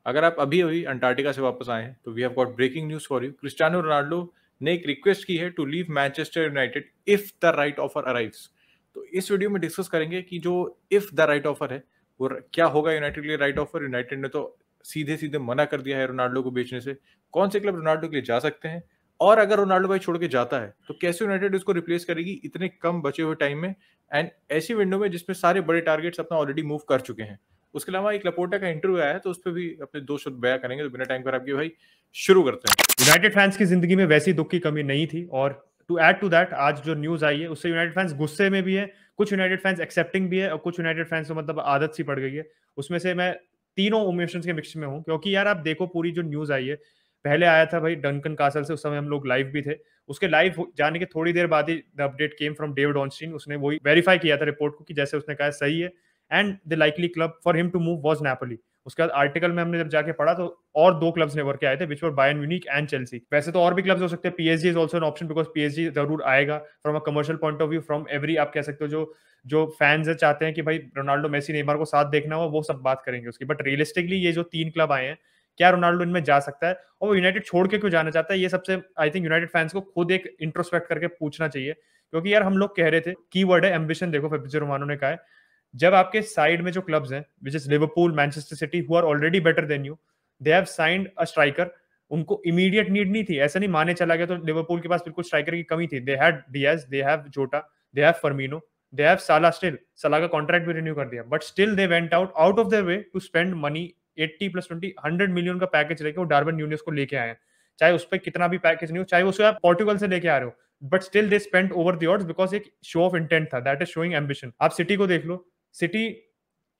अगर आप अभी-अभी अंटार्कटिका से वापस आए हैं, तो we have got breaking news for you. Cristiano Ronaldo ने एक रिक्वेस्ट की है to leave Manchester United if the right offer arrives. तो इस वीडियो में डिस्कस करेंगे कि जो इफ द राइट ऑफर है, वो क्या होगा यूनाइटेड के लिए राइट ऑफर? यूनाइटेड ने तो सीधे-सीधे मना कर दिया है रोनाल्डो को बेचने से। कौन से क्लब रोनाल्डो के लिए जा सकते हैं? और अगर रोनाल्डो भाई छोड़ के जाता है, तो कैसे यूनाइटेड उसको रिप्लेस करेगी इतने कम बचे हुए टाइम में एंड ऐसी विंडो में जिसमें सारे बड़े टारगेट्स अपना ऑलरेडी मूव कर चुके हैं? उसके अलावा एक लपोर्टा का इंटरव्यू आया है, तो उसपे भी अपने 2 शब्द बयाँ करेंगे। तो बिना टाइम खराब किए भाई शुरू करते हैं। यूनाइटेड फैंस की जिंदगी में वैसी दुख की कमी नहीं थी और टू ऐड टू दैट आज जो न्यूज आई है उससे यूनाइटेड फैंस गुस्से में भी है, कुछ यूनाइटेड फैंस एक्सेप्टिंग भी है और कुछ यूनाइटेड फैंस को मतलब आदत सी पड़ गई है। उसमें से मैं तीनों इमोशंस के मिक्स में हूँ क्योंकि यार आप देखो पूरी जो न्यूज आई है, पहले आया था भाई डंकन कासल से, उस समय हम लोग लाइव भी थे। उसके लाइव जाने के थोड़ी देर बाद ही the update came from David Ornstein, उसने वही वेरीफाई किया था रिपोर्ट को कि जैसे उसने कहा सही है and the likely club for him to move was Napoli. उसके बाद आर्टिकल में हमने जब जाके पढ़ा तो और दो क्लब्स नेबर के आए थे विच वर बायर्न म्यूनिख एंड चेल्सी। वैसे तो और भी क्लब्स हो सकते हैं, PSG is also an option because PSG जरूर आएगा from a commercial point of view, from every आप कह सकते हो जो जो फैंस है चाहते हैं कि भाई रोनाल्डो मेसी नेमार को साथ देखना हो, वो सब बात करेंगे उसकी। बट रियलिस्टिकली ये जो तीन क्लब आए हैं, क्या रोनाल्डो इनमें जा सकता है और वो यूनाइटेड छोड़ के क्यों जाना चाहता है, ये सबसे आई थिंक यूनाइटेड फैंस को खुद एक इंट्रोस्पेक्ट करके पूछना चाहिए। क्योंकि यार हम लोग कह रहे थे की वर्ड है एम्बिशन, देखो फैब्रिज़ियो रोमानो ने कहा है जब आपके साइड में जो क्लब्स हैं which is Liverpool, Manchester City, who are already better than you, they have signed a striker. उनको इमीडिएट नीड नहीं थी, ऐसा नहीं माने चला गया तो लिवरपूल के पास बिल्कुल स्ट्राइकर की कमी थी। They had Diaz, they have Jota, they have Firmino, they have Salah. Still Salah का कॉन्ट्रैक्ट भी रिन्यू कर दिया, but still they went out of their way to spend money. 80 plus 20 100 million का पैकेज लेके वो डार्विन न्यूनेस को लेके आए हैं। चाहे उस पर कितना भी पैकेज नहीं हो, चाहे उसको आप पोर्टुगल से लेके आ रहे हो, but still they spend over the odds because एक शो ऑफ इंटेंट था, दैट इज शोइंग एम्बिशन। आप सिटी को देख लो, सिटी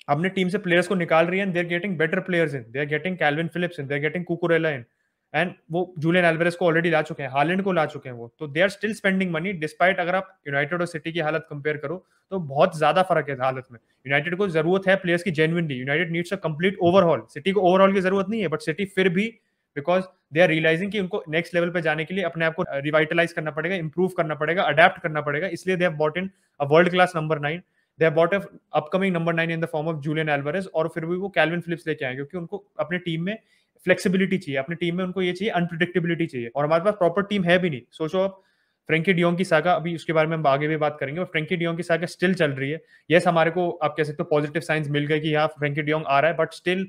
अपने टीम से प्लेयर्स को निकाल रही है and they are getting better players in, they are getting Calvin Phillips in, they are getting Cucurella in and वो जूलियन एल्वारेज को ऑलरेडी ला चुके हैं, हालैंड को ला चुके हैं वो। तो they are still spending money despite. अगर आप यूनाइटेड और सिटी की हालत कंपेयर करो तो बहुत ज्यादा फर्क है हालत में। यूनाइटेड को जरूरत है प्लेयर्स की genuinely, United needs a complete overhaul. City को ओवरऑल की जरूरत नहीं है, बट सिटी फिर भी बिकॉज दे आर रियलाइजिंग कि उनको नेक्स्ट लेवल पे जाने के लिए अपने आप को रिवाइटलाइज करना पड़ेगा, इंप्रूव करना पड़ेगा, अडेप्ट करना पड़ेगा, इसलिए they have bought in a world class number 9। They have bought a upcoming number 9 in the form of Julian Alvarez और फिर भी वो कैल्विन फिलिप्स लेके आए क्योंकि उनको अपनी टीम में फ्लेक्सिबिलिटी चाहिए, अपनी टीम में उनको ये चाहिए अनप्रिडिक्टेबिलिटी चाहिए। और हमारे पास प्रॉपर टीम है भी नहीं। सोचो आप फ्रेंकी डियोंग की सागा, अभी उसके बारे में हम आगे भी बात करेंगे, और फ्रेंकी डियोंग की सागा स्टिल चल रही है। यस हमारे को आप कह सकते हो पॉजिटिव साइंस मिल गए कि हाँ फ्रेंकी डियोंग आ रहा है, बट स्टिल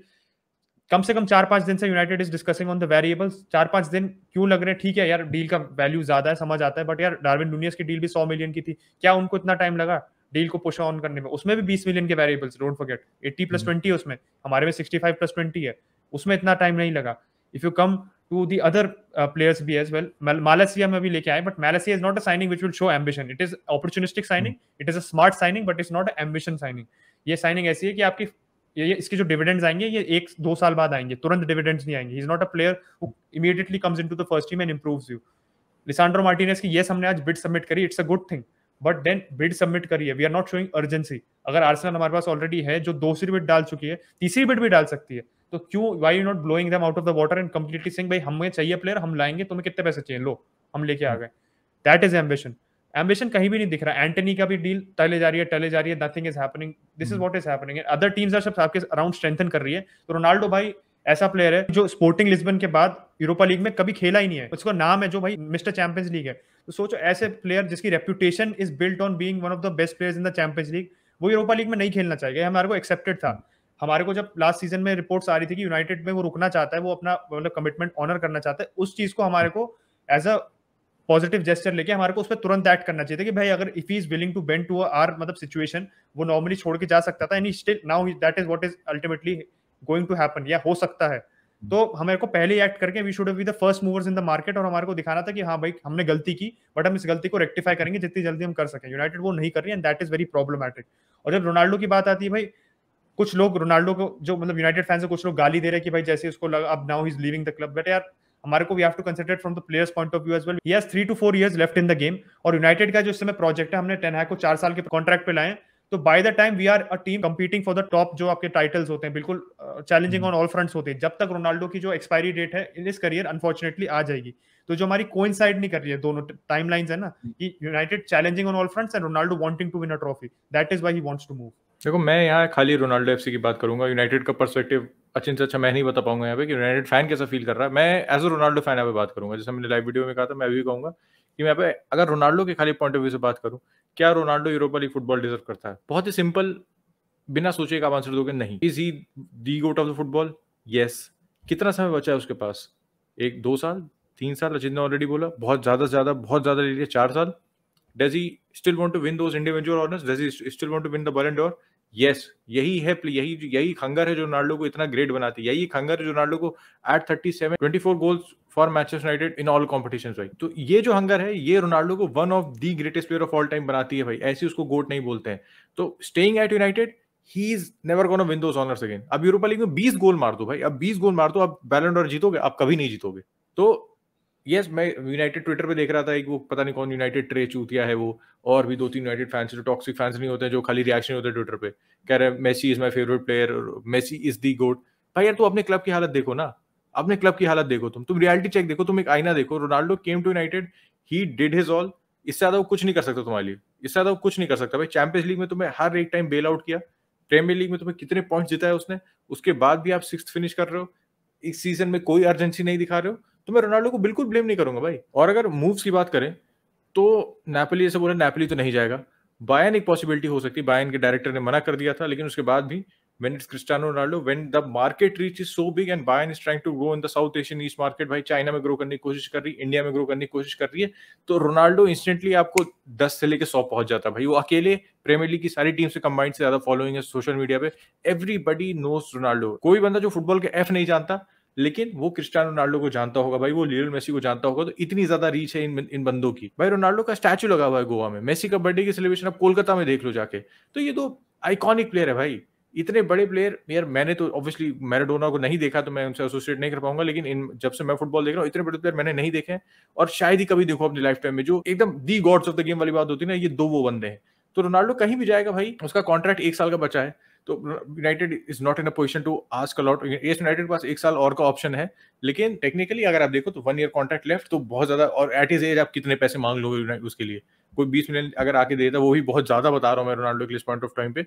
कम से कम 4-5 दिन से United is discussing on the variables. 4-5 दिन क्यों लग रहे हैं? ठीक है यार, डील का वैल्यू ज्यादा है, समझ आता है, बट यार डार्विन नूनियस की डील भी 100 मिलियन की थी, क्या उनको इतना टाइम लगा डील को पुश ऑन करने में? उसमें भी 20 मिलियन के वेरिएबल्स, डोंट फॉरगेट 80 प्लस 20 है उसमें, हमारे में 65 प्लस 20 है, उसमें इतना टाइम नहीं लगा। If you come to the other players भी एज वेल, मालेसिया में भी लेके आए, but Malacia is not a signing which will show ambition. It is opportunistic signing, it is a smart signing, but it's not a ambition signing. ये signing ऐसी है कि आपकी ये इसके जो डिविडेंड्स आएंगे ये 1-2 साल बाद आएंगे, तुरंत डिविडेंड्स नहीं आएंगे। He is not a player who immediately comes into the first team and improves you. Lisandro Martinez की यस हमने आज बिड सबमिट करी, it's a good thing, but then bid submit करी है, we are not showing urgency. अगर Arsenal हमारे पास already है जो दूसरी बिड डाल चुकी है, तीसरी बिड भी डाल सकती है, तो क्यों why you not blowing them out of the water and completely saying भाई हमें चाहिए प्लेयर, हम लाएंगे, तुम्हें कितने पैसे चाहिए लो, हम लेके आ गए। That is ambition. एम्बिशन कहीं भी नहीं दिख रहा। एंटनी का भी डील टले जा रही है, टले जा रही है, nothing is happening. This is what is happening. Other teams are सब आपके अराउंड स्ट्रेंथन कर रही है। तो रोनाल्डो भाई ऐसा प्लेयर है जो स्पोर्टिंग लिस्बन के बाद यूरोपा लीग में कभी खेला ही नहीं है, उसका नाम है जो भाई मिस्टर चैंपियंस लीग है। तो सोचो ऐसे प्लेयर जिसकी reputation is built on being one of the best players in the champions league, वो यूरोपा लीग में नहीं खेलना चाहिए, हमारे को एक्सेप्टेड था। हमारे को जब लास्ट सीजन में रिपोर्ट्स आ रही थी कि यूनाइटेड में वो रुकना चाहता है, वो अपना मतलब कमिटमेंट ऑनर करना चाहता है, उस चीज को हमारे को एज अ पॉजिटिव जेस्चर लेके हमारे को उस पर तुरंत एक्ट करना चाहिए था कि भाई अगर if he is willing to bend to or मतलब सिचुएशन, वो नॉर्मली छोड़ के जा सकता था, and still now that is what is ultimately going to happen, या हो सकता है। तो हमारे को पहले एक्ट करके we should be the first movers in the market, और हमारे को दिखाना था कि हाँ भाई हमने गलती की, बट हम इस गलती को रेक्टिफाई करेंगे जितनी जल्दी हम कर सकें। यूनाइटेड वो नहीं कर रही है and that is very problematic. और जब रोनाल्डो की बात आती है भाई, कुछ लोग रोनाल्डो को जो मतलब यूनाइटेड फैंस है, कुछ लोग गाली दे रहे हैं कि भाई जैसे उसको लगा अब now he is leaving the club, but यार हमारे को we have to consider from the players point of view as well. He has 3 to 4 years left in the game, और यूनाइटेड का जो इस समय प्रोजेक्ट है, हमने टेन हैग को 4 साल के कॉन्ट्रैक्ट पे लाए, तो by the time we are a team competing for the top जो आपके टाइटल्स होते हैं, बिल्कुल चैलेंजिंग ऑन ऑल फ्रंट्स होते हैं। जब तक रोनाल्डो की जो एक्सपायरी डेट है इन इस करियर अनफॉर्चुनेटली आ जाएगी, तो जो हमारी कोइंसाइड नहीं कर रही है दोनों टाइमलाइंस है ना, कि United challenging on all fronts and Ronaldo wanting to win a trophy, that is why he wants to move. देखो मैं यहाँ खाली रोनाल्डो एफसी की बात करूंगा, यूनाइटेड का पर्सपेक्टिव अच्छे से अच्छा मैं नहीं बता पाऊंगा यहाँ पे कि यूनाइटेड फैन कैसा फील कर रहा है। मैं एज अ रोनाल्डो फैन यहाँ पे बात करूंगा, जैसे मैंने लाइव वीडियो में कहा था, मैं भी कहूंगा कि मैं यहाँ पे अगर रोनाल्डो के खाली पॉइंट ऑफ व्यू से बात करूँ, क्या Ronaldo Europa league football deserve करता है? बहुत ही सिंपल, बिना सोचे का आप आंसर दोगे नहीं। Is he the GOAT of the football? Yes. कितना समय बचा है उसके पास? 1-2 साल, 3 साल? अजित ने ऑलरेडी बोला बहुत ज्यादा से ज्यादा, बहुत ज्यादा ले लिया 4 साल। Does he still want to win those individual honors? Does he still want to win the Ballon d'Or? Yes, यही है, यही खंगर है जो रोनाल्डो को इतना ग्रेट बनाती है, यही खंगर है जो रोनाल्डो को at 37 24 goals for Manchester United in all competitions भाई। तो ये जो हंगर है, ये रोनाल्डो को one of the greatest player of all time बनाती है भाई, ऐसे उसको गोट नहीं बोलते हैं। तो staying at United, he is never gonna win those honours again. अब यूरोपा लीग में 20 गोल मार दो भाई, अब 20 गोल मार दो, अब बैलन डॉर जीतोगे? आप कभी नहीं जीतोगे। तो यस, मैं यूनाइटेड ट्विटर पे देख रहा था, एक वो पता नहीं कौन यूनाइटेड ट्रे चूतिया है वो, और भी 2-3 यूनाइटेड फैंस जो टॉक्सिक फैंस नहीं होते, जो खाली रिएक्शन होते हैं ट्विटर पे, कह रहे हैं Messi is my favourite player, Messi is the GOAT. भाई यार, तू अपने क्लब की हालत देखो ना, अपने क्लब की हालत देखो, तुम रियलिटी चेक देखो, तुम एक आईना देखो। Ronaldo came to United, he did his all. इससे ज्यादा वो कुछ नहीं कर सकता तुम्हारे लिए, इससे ज्यादा वो कुछ नहीं कर सकता भाई। चैंपियंस लीग में तुम्हें हर एक टाइम बेल आउट किया, प्रीमियर लीग में तुम्हें कितने पॉइंट्स जिताए उसने, उसके बाद भी आप 6th फिनिश कर रहे हो, इस सीजन में कोई अर्जेंसी नहीं दिखा रहे हो, तो मैं रोनाल्डो को बिल्कुल ब्लेम नहीं करूंगा भाई। और अगर मूव्स की बात करें तो नेपोली, जैसे बोला, नेपोली तो नहीं जाएगा। बायर्न एक पॉसिबिलिटी हो सकती है, बायर्न के डायरेक्टर ने मना कर दिया था, लेकिन उसके बाद भी when it's Cristiano Ronaldo, when the market reach is so big and Bayern is trying to grow in the South Asian East market, भाई चाइना में ग्रो करने की कोशिश कर रही है, इंडिया में ग्रो करने की कोशिश कर रही है, तो रोनाल्डो इंस्टेंटली आपको 10 से लेकर 100 पहुंच जाता है भाई। वो अकेले प्रीमियर लीग की सारी टीम से कंबाइंड से ज्यादा फॉलोइंग है सोशल मीडिया पे, एवरीबडी नोस रोनाल्डो। कोई बंदा जो फुटबॉल के एफ नहीं जानता, लेकिन वो क्रिस्टियानो रोनाल्डो को जानता होगा भाई, वो लियोनेल मेसी को जानता होगा। तो इतनी ज्यादा रीच है इन बंदों की भाई। रोनाल्डो का स्टैचू लगा हुआ है गोवा में, मेसी का बर्थडे की सेलिब्रेशन आप कोलकाता में देख लो जाके। तो ये तो आइकॉनिक प्लेयर है भाई, इतने बड़े प्लेयर। यार मैंने तो ऑब्वियसली मैराडोना को नहीं देखा, तो मैं उनसे एसोसिएट नहीं कर पाऊंगा, लेकिन जब से मैं फुटबॉल देख रहा हूँ, इतने बड़े प्लेयर मैंने नहीं देखे हैं, और शायद ही कभी देखो अपनी लाइफ टाइम में, जो एकदम दी गॉड्स ऑफ द गेम वाली बात होती है ना, ये दो वो बंदे हैं। तो रोनाल्डो कहीं भी जाएगा भाई, उसका कॉन्ट्रैक्ट 1 साल का बचा है, तो United is not in a position to ask a lot. United के पास 1 साल और का ऑप्शन है, लेकिन टेक्निकली अगर आप देखो तो 1 ईयर कॉन्ट्रैक्ट लेफ्ट, तो बहुत ज्यादा। और एट इज एज आप कितने पैसे मांग लोगे उसके लिए? कोई 20 मिलियन अगर आके देता, वो भी बहुत ज्यादा बता रहा हूँ मैं रोनाल्डो के पॉइंट ऑफ टाइम पे,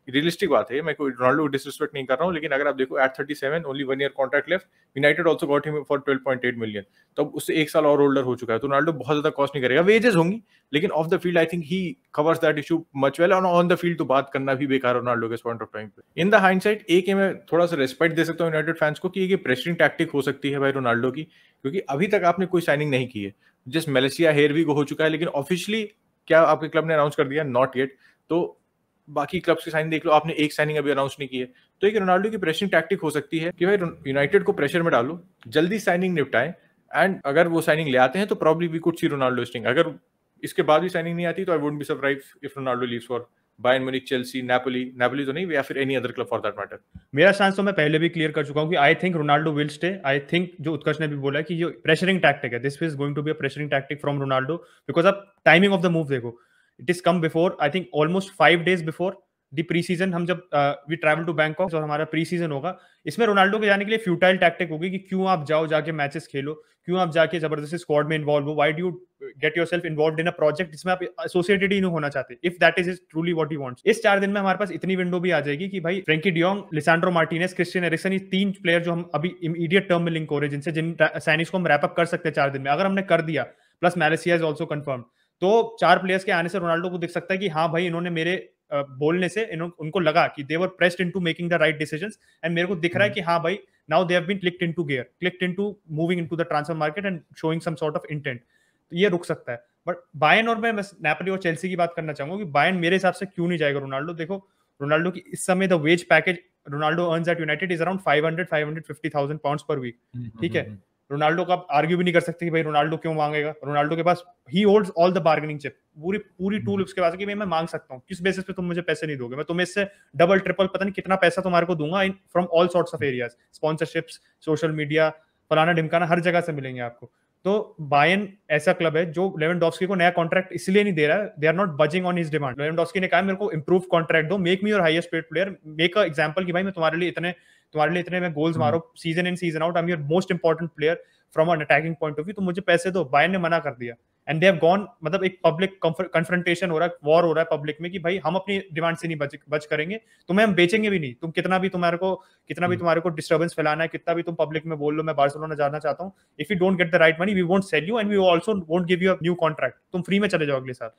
रियलिस्टिक बात है, मैं कोई रोनाल्डो को डिसरिस्पेक्ट नहीं कर रहा हूँ, लेकिन अगर आप देखो at 37 only 1 year contract left, United also got him for 12.8 million, तो अब उससे 1 साल और ओल्डर हो चुका है, तो रोनाल्डो बहुत ज्यादा कॉस्ट नहीं करेगा। वेजेस होंगी, लेकिन of the field I think he covers that issue much well, और ऑन द फील्ड तो बात करना भी बेकार है रोनाल्डो के पॉइंट ऑफ टाइम पे। इन द हाइंडसाइट एक मैं थोड़ा सा रेस्पेक्ट दे सकता हूँ यूनाइटेड फैंस को, कि ये प्रेशरिंग टैक्टिक हो सकती है भाई रोनाल्डो की, क्योंकि अभी तक आपने कोई साइनिंग नहीं की है। जस्ट मेलेसिया हेरवी को हो चुका है, लेकिन ऑफिशियली क्या आपके क्लब ने अनाउंस कर दिया? Not yet. तो बाकी क्लब्स की साइनिंग देख लो, आपने एक साइनिंग अभी अनाउंस नहीं की है। तो एक रोनाल्डो की प्रेशरिंग टैक्टिक हो सकती है कि भाई यूनाइटेड को प्रेशर में डालो, जल्दी साइनिंग निपटाएं, एंड अगर वो साइनिंग ले आते हैं तो probably we could see Ronaldo sting. अगर इसके बाद भी साइनिंग नहीं आती, तो I wouldn't be surprised if Ronaldo leaves for Bayern Munich, Chelsea, Napoli तो नहीं, या फिर any other club for that matter. मेरा स्टांस तो मैं पहले भी क्लियर कर चुका हूं कि I think Ronaldo will stay. I think जो उत्कर्ष ने भी बोला है कि ये प्रेशरिंग टैक्टिक है, this is going to be a pressuring tactic from Ronaldo, because आप टाइमिंग ऑफ द मूव देखो, it is come before, I think almost 5 days before the pre season. हम जब वी ट्रैवल टू बैंकॉक और हमारा pre season होगा, इसमें Ronaldo के जाने के लिए फ्यूटाइल टैक्टिक होगी कि क्यों आप जाओ जाके मैचेस खेलो, क्यों आप जाके जबरदस्ती स्क्वाड में इन्वॉल्व हो, why do you get yourself involved in a project जिसमें आप एसोसिएटेड ही नहीं होना चाहते, if that is truly what he wants. इस 4 दिन में हमारे पास इतनी विंडो भी आ जाएगी कि भाई Frenkie de Jong, Lisandro Martinez, Christian Eriksen, ये 3 प्लेयर जो हम अभी इमीडिएट टर्म में लिंक हो रहे हैं, जिन साइनिंग्स को हम रैप अप कर सकते हैं 4 दिन में, अगर हमने कर दिया, प्लस मैलेसिया इज आल्सो कंफर्म्ड, तो 4 प्लेयर्स के आने से रोनाल्डो को दिख सकता है कि हाँ भाई, इन्होंने मेरे बोलने से उनको लगा कि they were pressed into making the right decisions, and मेरे को दिख रहा है कि हाँ भाई, now they have been clicked into gear, clicked into moving into the transfer market and showing some sort of intent. तो ये रुक सकता है। बट बायर्न, और मैं बस नेपोली और चेल्सी की बात करना चाहूंगा कि बायर्न मेरे हिसाब से क्यों नहीं जाएगा रोनाल्डो। देखो, रोनाल्डो की इस समय the wage package Ronaldo earns at United is around 500-550,000 pounds per week, ठीक है। रोनाल्डो का आप आर्ग्यू भी नहीं कर सकते कि भाई रोनाल्डो क्यों मांगेगा, रोनाल्डो के पास ही holds all the bargaining chip, पूरी पूरी टूल उसके पास है कि मैं मांग सकता हूँ, किस बेसिस पे तुम मुझे पैसे नहीं दोगे, मैं तुम्हें इससे डबल ट्रिपल पता नहीं कितना पैसा तुम्हारे को दूंगा, from all sorts of areas, sponsorships, social media, फलाना ढिमकाना, हर जगह से मिलेंगे आपको। तो बायर्न ऐसा क्लब है जो लेवेंडोव्स्की को नया कॉन्ट्रैक्ट इसलिए नहीं दे रहा है, they are not budging on his demand. Lewandowski ने कहा मेरे को इंप्रूव कॉन्ट्रैक्ट दो, make me your highest paid player, make a example कि भाई मैं तुम्हारे लिए इतने मैं गोल्स मारो season in season out, I am your most important player from an attacking point of view, तो मुझे पैसे दो। बायर्न ने मना कर दिया। एंड दे हैव गॉन, मतलब एक पब्लिक कन्फ्रंटेशन हो रहा है, वॉर हो रहा है पब्लिक में कि भाई हम अपनी डिमांड से नहीं बच करेंगे, तुम्हें हम बेचेंगे भी नहीं, तुम कितना भी तुम्हारे को डिस्टर्बेंस फैलाना है, कितना भी तुम पब्लिक में बोल लो मैं बार्सिलोना जाना चाहता हूँ, if you don't get the right money we won't sell you and we also won't give you a new contract, तुम फ्री में चले जाओ अगले साल।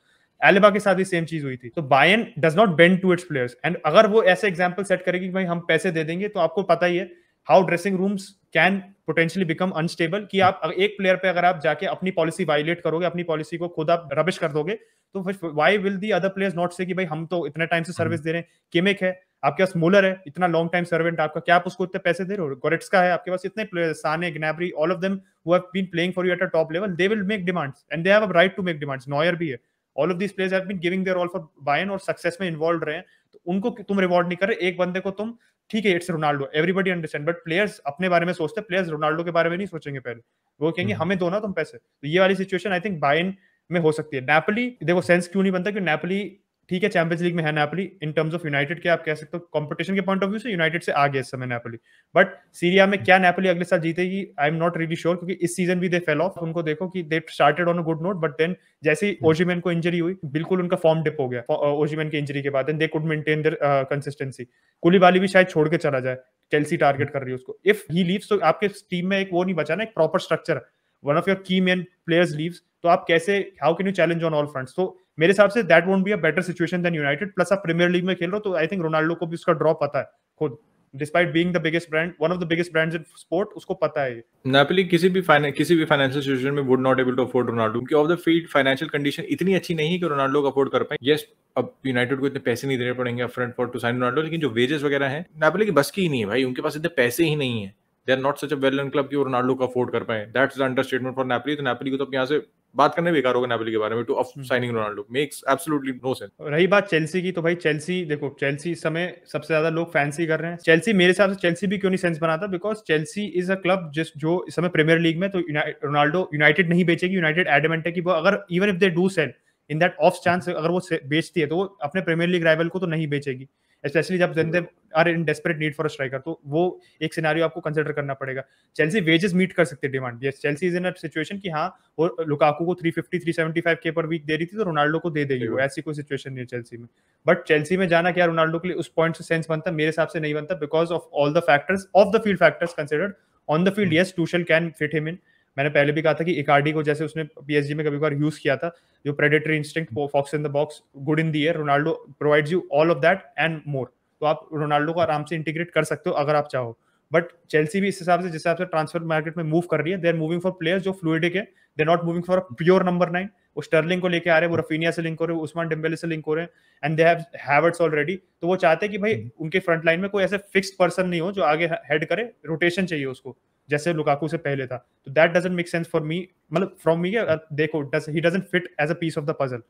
एलेबा के साथ भी सेम चीज हुई थी। तो Bayern does not bend to its players, and अगर वो ऐसे एग्जांपल सेट करेगी कि भाई हम पैसे दे देंगे, तो आपको पता ही है how dressing rooms can potentially become unstable, कि आप एक प्लेयर पे अगर आप जाके अपनी पॉलिसी वायलेट करोगे, अपनी पॉलिसी को खुद आप रबिश कर दोगे, तो why will the other players not से कि भाई हम तो इतने टाइम से सर्विस दे रहे हैं, किमिक है आपके पास, मुलर है इतना लॉन्ग टाइम सर्वेंट आपका, क्या आप उसको इतने पैसे दे रहे हो, गोरेट्स्का है आपके पास, इतने players, Sane, Gnabry, all of them who have been playing for you at a top level, they will make demands and they have a right to make demands, Neuer भी है, all of these players have been giving their all for Bayern और success में involve रहे हैं, तो उनको तुम reward नहीं कर रहे, एक बंदे को तुम, ठीक है it's Ronaldo, everybody understand, but players अपने बारे में सोचते हैं, प्लेयर्स रोनाल्डो के बारे में नहीं सोचेंगे पहले, वो कहेंगे हमें दो ना तुम पैसे, तो ये वाली सिचुएशन आई थिंक बायर्न में हो सकती है। नेपोली देखो सेंस क्यों नहीं बनता, कि नेपोली ठीक है चैंपियंस लीग में है Napoli, in terms of United के आप कह सकते हो कंपटीशन के पॉइंट ऑफ व्यू से यूनाइटेड से आगे इस समय नेपोली, बट सीरिया में क्या नेपोली अगले साल जीतेगी I am not really sure, क्योंकि इस सीजन भी दे फेल ऑफ, उनको देखो कि they started on a good note, but then जैसे ही ओजिमेन को इंजरी हुई बिल्कुल उनका फॉर्म डिप हो गया ओजिमेन की इंजरी के बाद, and they could maintain their consistency. Koulibaly भी शायद छोड़ के चला जाए, चेल्सी टारगेट कर रही है उसको, इफ ही लीव्स तो आपके टीम में एक वो नहीं बचा ना, एक proper structure, one of your key man players leaves, तो आप कैसे, how can you challenge on all fronts, तो मेरे हिसाब से that won't be a better situation than United, plus आप प्रीमियर लीग में खेल रहे हो, तो आई थिंक रोनाल्डो को भी उसका ड्रॉ पता है खुद, despite being the biggest brand, one of the biggest brands in sport, उसको पता है। नेपोली किसी भी फाइनेंशियल सिचुएशन में would not able to afford Ronaldo, क्योंकि off the field financial condition इतनी अच्छी नहीं है कि रोनाल्डो को अफोर्ड कर पाए। यस, अब यूनाइटेड को इतने पैसे नहीं देने पड़ेंगे upfront for to sign Ronaldo, लेकिन जो वेजेस वगैरह हैं नेपोली की बस की ही नहीं है भाई, उनके पास इतने पैसे ही नहीं है, they are not such a well run club कि वो रोनाल्डो को अफोर्ड कर पाए, that's the understatement for Napoli. तो नेपोली को तो अब यहाँ से बात करने बेकार होगा नेपोली के बारे में, to signing Ronaldo makes absolutely no sense. रही बात चेल्सी की, तो भाई चेल्सी देखो, चेल्सी इस समय सबसे ज्यादा लोग फैंसी कर रहे हैं, चेल्सी मेरे हिसाब से चेल्सी भी क्यों नहीं सेंस बनाता, because Chelsea is a club जो इस समय प्रीमियर लीग में, तो रोनाल्डो यूनाइटेड नहीं बेचेगी, यूनाइटेड एडमेंट है कि वो अगर even if they do sell in that off chance, अगर वो बेचती है तो वो अपने प्रीमियर लीग राइवल को तो नहीं बेचेगी, स्पेशली जब they are in desperate need for a striker, तो वो एक सिनेरियो आपको कंसिडर करना पड़ेगा। चेल्सी वेजेस मीट कर सकते हैं demand, yes Chelsea is in a situation कि हाँ वो लुकाकू को 350 375 के पर वीक दे रही थी, तो रोनाल्डो को दे देगी वो, ऐसी कोई सिचुएशन नहीं है चेल्सी में, बट चेल्सी में जाना क्या रोनाल्डो के लिए उस पॉइंट से सेंस बनता है, मेरे हिसाब से नहीं बनता, because of all the factors, of the field factors considered, on the field yes टूशल can fit him in, मैंने पहले भी कहा था कि इकार्डी को जैसे उसने पीएसजी में कभी बार यूज किया था, जो predatory instinct, fox in the box, good in the air, Ronaldo provides you all of that and more, तो आप रोनाल्डो को आराम से इंटीग्रेट कर सकते हो अगर आप चाहो, बट चेल्सी भी इस हिसाब से, जिस हिसाब से ट्रांसफर मार्केट में मूव कर रही है, they are moving for players जो फ्लूइडिक है, they are not moving for a pure number 9, वो स्टर्लिंग को लेके आ रहे हैं, वो रफीनिया से लिंक हो रहे हैं, उस्मान डेम्बेले से लिंक हो रहे हैं, and they have Havertz already, तो वो चाहते हैं कि भाई उनके फ्रंट लाइन में कोई ऐसे फिक्स्ड पर्सन नहीं हो जो आगे हेड करे, रोटेशन चाहिए उसको, जैसे लुकाकू से पहले था, तो that doesn't make sense for me, मतलब फ्रॉम मी, देखो he doesn't fit as a piece of the puzzle.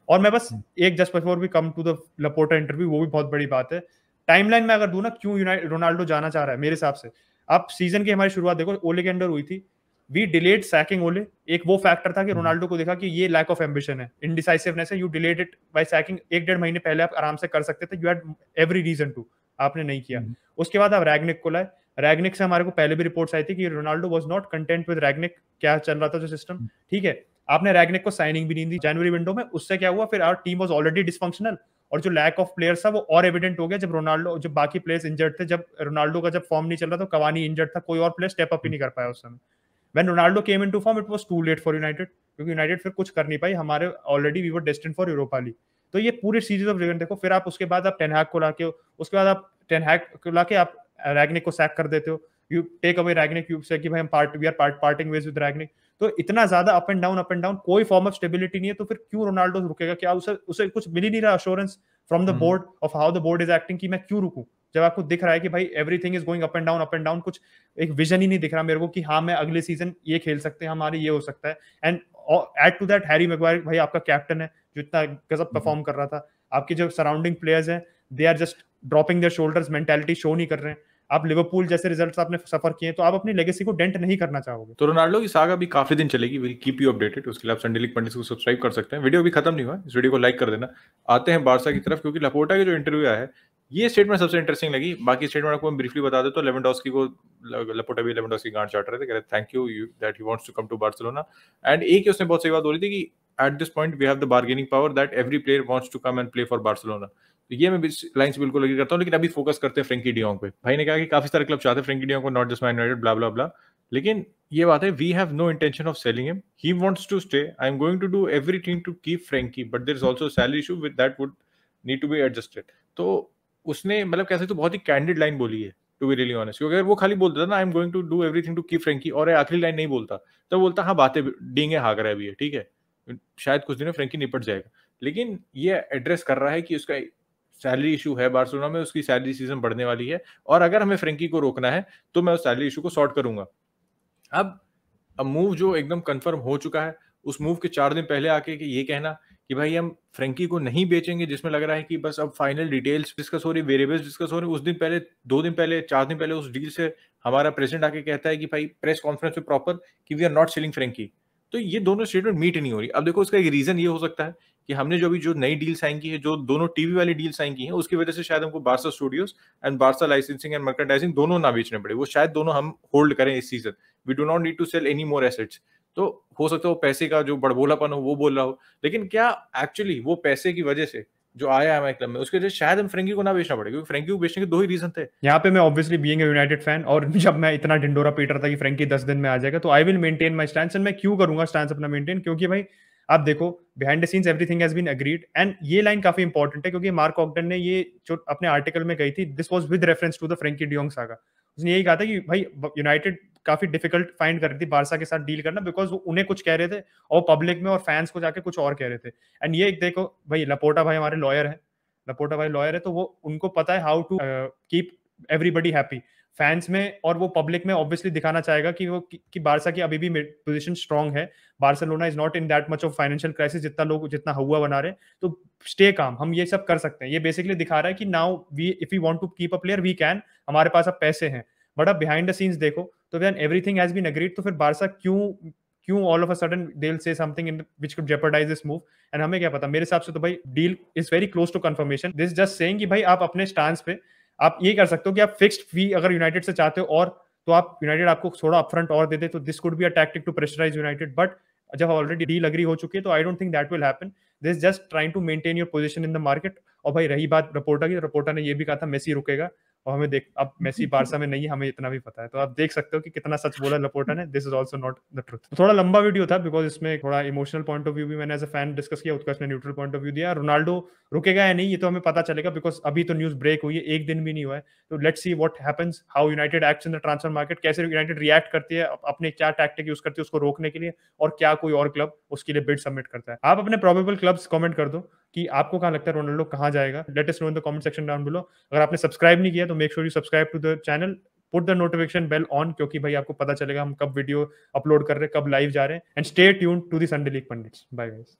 और मैं बस एक just before we come to the Laporta interview, वो भी बहुत बड़ी बात है, टाइमलाइन में अगर दूं ना, क्यों रोनाल्डो जाना चाह रहा है, मेरे हिसाब से आप सीजन की हमारी शुरुआत देखो, ओले के अंडर हुई थी, वी डिलेड सैकिंग ओले, एक वो फैक्टर था कि रोनाल्डो को देखा कि ये लैक ऑफ एम्बिशन है, इनडिसाइसिवनेस है, you delayed it by sacking, 1-1.5 महीने पहले आप आराम से कर सकते थे, you had every reason to, आपने नहीं किया। उसके बाद आप रैग्निक को लाए, रैग्निक से हमारे को पहले भी रिपोर्ट्स आई थी कि Ronaldo was not content with Rangnick, क्या चल रहा था जो सिस्टम, ठीक है, आपने रैग्निक को साइनिंग भी नहीं दी जनवरी विंडो में, उससे क्या हुआ, फिर our team was already dysfunctional, और जो लैक ऑफ प्लेयर्स था वो और एविडेंट हो गया जब रोनाल्डो, जब बाकी प्लेयर्स इंजर्ड थे, जब रोनाल्डो का जब फॉर्म नहीं चल रहा था, कवानी इंजर्ड था, कोई और प्लेयर स्टेप अप ही नहीं कर पाया उस समय, when Ronaldo came into form it was too late for United, क्योंकि यूनाइटेड फिर कुछ कर नहीं पाई, हमारे already we were destined for Europa League, तो ये पूरी सीरीज ऑफ इवेंट देखो, फिर आप उसके बाद आप टेन हैग को लाके, उसके बाद आप टेन हैग को लाके आप रैग्निक को सैक कर देते हो, you take away Rangnick, you say कि भाई हम we are parting ways with Rangnick, तो इतना ज्यादा अप एंड डाउन, कोई फॉर्म ऑफ स्टेबिलिटी नहीं है, तो फिर क्यों रोनाल्डो रुकेगा, क्या उसे कुछ मिल ही नहीं रहा assurance from the board of how the board is acting, कि मैं क्यों रुकूं, जब आपको दिख रहा है कि भाई everything is going up and down, कुछ एक विजन ही नहीं दिख रहा मेरे को कि हाँ मैं अगले सीजन ये खेल सकते हैं, हमारे ये हो सकता है, and add to that Harry Maguire भाई आपका कैप्टन है, जो इतना गजब परफॉर्म कर रहा था, आपके जो सराउंडिंग प्लेयर्स हैं they are just dropping their shoulders, mentality show नहीं कर रहे हैं, आप लिवरपूल जैसे रिजल्ट्स आपने सफर किए, तो आप अपनी लेगेसी को डेंट नहीं करना चाहोगे। तो रोनाल्डो की सागा भी काफी दिन चलेगी, विल कीप यू अपडेटेड, उसके लिए आप संडे लीग पंडित को सब्सक्राइब कर सकते हैं। वीडियो भी खत्म नहीं हुआ, इस वीडियो को लाइक कर देना। आते हैं बारसा की तरफ, क्योंकि लपोर्टा का जो इंटरव्यू आया है ये स्टेटमेंट सबसे इंटरेस्टिंग लगी। बाकी स्टेटमेंट आपको मैं ब्रीफली बता देता हूँ। लेवेंडोस्की को लापोर्टा भी लेवेंडोस्की गांड चाट रहे थे, कह रहे thank you that he wants to come to Barcelona. And एक ही उसने बहुत सही बात बोली थी कि at this point we have the bargaining power that every player wants to come and play for Barcelona. तो ये मैं लाइन से बिल्कुल एग्री करता हूँ, लेकिन अभी फोकस करते हैं फ्रेंकी डियोंग पे। भाई ने कहा कि काफी सारे क्लब चाहते हैं फ्रेंकी डियोंग को, not just Man United, blah blah blah. लेकिन ये बात है, we have no intention of selling him, he wants to stay, I am going to do everything to keep Frenkie, but there is also salary issue with that would need to be adjusted. तो उसने मतलब कह सकते हो बहुत ही candid line बोली है, to be really honest. क्योंकि अगर वो खाली बोलता था ना I am going to do everything to keep Frenkie, और आखिरी लाइन नहीं बोलता, तो बोलता हाँ बातें डींगे हाँक रहा है अभी है, ठीक है, शायद कुछ दिनों फ्रेंकी निपट जाएगा। लेकिन ये एड्रेस कर रहा है कि उसका सैलरी इशू है बार्सिलोना में, उसकी सैलरी सीजन बढ़ने वाली है, और अगर हमें फ्रेंकी को रोकना है तो मैं उस सैलरी इशू को सॉर्ट करूंगा। अब मूव जो एकदम कंफर्म हो चुका है, उस मूव के 4 दिन पहले आके कि ये कहना कि भाई हम फ्रेंकी को नहीं बेचेंगे, जिसमें लग रहा है कि बस अब फाइनल डिटेल्स डिस्कस हो रही, वेरिएबल्स डिस्कस हो रही, उस दिन पहले 2 दिन पहले 4 दिन पहले उस डील से हमारा प्रेसिडेंट आके कहता है कि भाई प्रेस कॉन्फ्रेंस में प्रॉपर कि we are not selling Frenkie. तो ये दोनों स्टेटमेंट मीट नहीं हो रही। अब देखो उसका एक रीजन ये हो सकता है कि हमने जो नई डील साइन की है, जो दोनों टीवी वाली डील साइन की है, उसकी वजह से शायद हमको Barca studios and Barca licensing and merchandising दोनों ना बेचने पड़े, वो शायद दोनों हम होल्ड करें इस season. We do not need to sell any more assets. तो हो सकता है वो पैसे का जो बड़बोलापन हो वो बोल रहा हो, लेकिन क्या एक्चुअली वो पैसे की वजह से जो आया हमारे क्लब में, उसके वजह से शायद हम फ्रेंकी को ना बेचना पड़े, क्योंकि फ्रेंकी को बेचने के 2 ही रीजन थे। यहाँ पे मैं obviously being a United fan, और जब मैं इतना ढिंडोरा पीट रहा था कि फ्रेंकी 10 दिन में आ जाएगा, तो I will maintain my stand. And मैं क्यों करूंगा स्टैंड अपना मेंटेन, क्योंकि भाई आप देखो behind the scenes everything has been agreed. And ये लाइन काफी इंपॉर्टेंट है, क्योंकि मार्क ऑगटन ने ये जो अपने आर्टिकल में कही थी, this was with reference to the Frenkie de Jong saga. उसने यही कहा था कि भाई यूनाइटेड काफी डिफिकल्ट फाइंड कर रही थी बारसा के साथ डील करना, बिकॉज वो उन्हें कुछ कह रहे थे और पब्लिक में और फैंस को जाके कुछ और कह रहे थे। एंड ये देखो भाई लपोर्टा भाई हमारे लॉयर है, लपोर्टा भाई लॉयर है, तो वो उनको पता है how to keep everybody happy fans में, और वो पब्लिक में ऑब्वियसली दिखाना चाहेगा कि वो कि बारसा की अभी भी पोजीशन स्ट्रांग है, Barcelona is not in that much of financial crisis जितना लोग जितना हुआ बना रहे, तो स्टे काम, हम ये सब कर सकते हैं। ये बेसिकली दिखा रहा है कि now we if we want to keep a player we can, हमारे पास अब पैसे हैं। बट अब बिहाइंड द सीन्स देखो तो when everything has been agreed, तो फिर बारसा क्यों क्यों all of a sudden they will say something in which could jeopardise this move. And हमें क्या पता, मेरे हिसाब से तो भाई deal is very close to confirmation. This just saying कि भाई आप अपने स्टांस पे आप ये कर सकते हो कि आप फिक्स्ड फी अगर यूनाइटेड से चाहते हो, और तो आप यूनाइटेड आपको थोड़ा अपफ्रंट और दे दे, तो this could be a tactic to pressurise United. But जब ऑलरेडी डील अग्री हो चुकी है, तो I don't think that will happen. This just trying to maintain your position in the market. और भाई रही बात रपोर्टा की, रपोर्टा ने ये भी कहा था मेसी रुकेगा, और हमें देख अब मेसी बारसा में नहीं है, हमें इतना भी पता है। तो आप देख सकते हो कि कितना सच बोला लपोर्टा ने। This is also not the truth. थोड़ा लंबा वीडियो था, बिकॉज इसमें थोड़ा इमोशनल पॉइंट ऑफ व्यू भी मैंने एज अ फैन डिस्कस किया, उत्कर्ष ने न्यूट्रल पॉइंट ऑफ व्यू दिया। रोनाल्डो रुकेगा या नहीं ये तो हमें पता चलेगा, बिकॉज अभी तो न्यूज ब्रेक हुई है, एक दिन भी नहीं हुआ है। तो let's see what happens, how United acts in the transfer market, कैसे यूनाइटेड रिएक्ट करती है, अपने क्या टैक्टिक यूज करती है उसको रोकने के लिए, और क्या कोई और क्लब उसके लिए बिड सबमिट करता है। आप अपने प्रोबेबल क्लब्स कमेंट कर दो कि आपको कहाँ लगता है रोनाल्डो कहाँ जाएगा। Let us know in the comment section down below. अगर आपने सब्सक्राइब नहीं किया तो make sure you subscribe to the channel, put the notification bell on, क्योंकि भाई आपको पता चलेगा हम कब वीडियो अपलोड कर रहे हैं, कब लाइव जा रहे हैं। And stay tuned to the Sunday League pundits. Bye guys.